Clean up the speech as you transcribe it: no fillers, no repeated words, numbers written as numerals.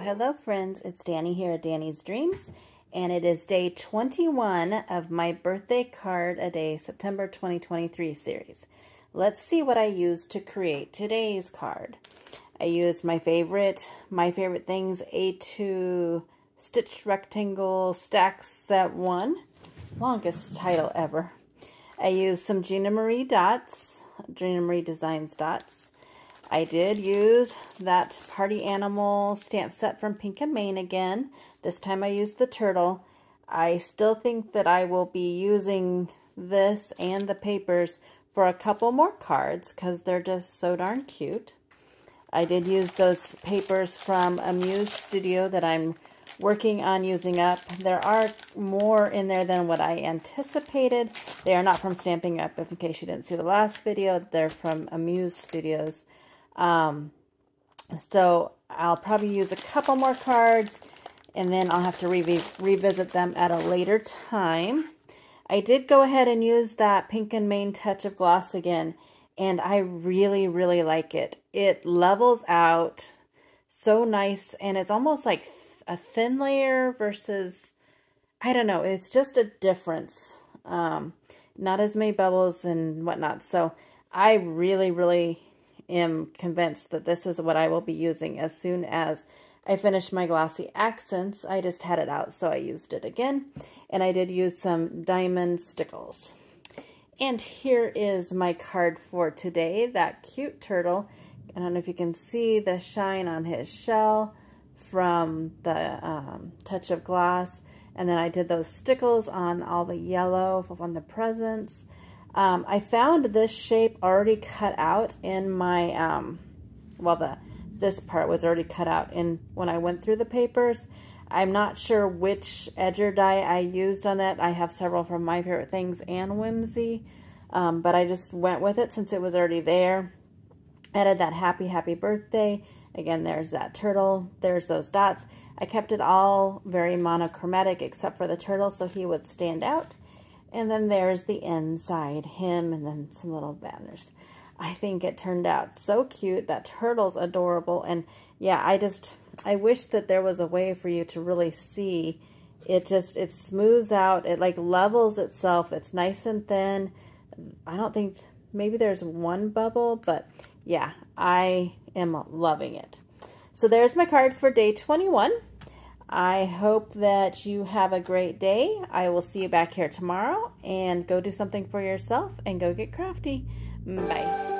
Hello friends, it's Danny here at Danny's Dreams, and it is day 21 of my birthday card a day September 2023 series. Let's see what I used to create today's card. I used my favorite things, A2 Stitched Rectangle Stack Set 1, longest title ever. I used some Gina Marie dots, Gina Marie Designs dots. I did use that Party Animal stamp set from Pink and Maine again. This time I used the turtle. I still think that I will be using this and the papers for a couple more cards because they're just so darn cute. I did use those papers from a Muse studio that I'm working on using up. There are more in there than what I anticipated. They are not from Stamping Up, in case you didn't see the last video. They're from a Muse Studios. So I'll probably use a couple more cards and then I'll have to revisit them at a later time. I did go ahead and use that Pink and Maine touch of gloss again, and I really like it. It levels out so nice, and it's almost like a thin layer versus, I don't know, it's just a difference. Not as many bubbles and whatnot. So I really am convinced that this is what I will be using as soon as I finish my glossy accents. I just had it out, so I used it again. And I did use some diamond stickles. And here is my card for today, that cute turtle. I don't know if you can see the shine on his shell from the touch of gloss. And then I did those stickles on all the yellow on the presents. I found this shape already cut out in my, this part was already cut out in when I went through the papers. I'm not sure which edger die I used on that. I have several from My Favorite Things and Whimsy, but I just went with it since it was already there. Added that happy birthday. Again, there's that turtle. There's those dots. I kept it all very monochromatic except for the turtle so he would stand out. And then there's the inside, him, and then some little banners. I think it turned out so cute. That turtle's adorable. And yeah, I wish that there was a way for you to really see. It smooths out. It like levels itself. It's nice and thin. I don't think, maybe there's one bubble, but yeah, I am loving it. So there's my card for day 21. I hope that you have a great day. I will see you back here tomorrow, and go do something for yourself and go get crafty. Bye.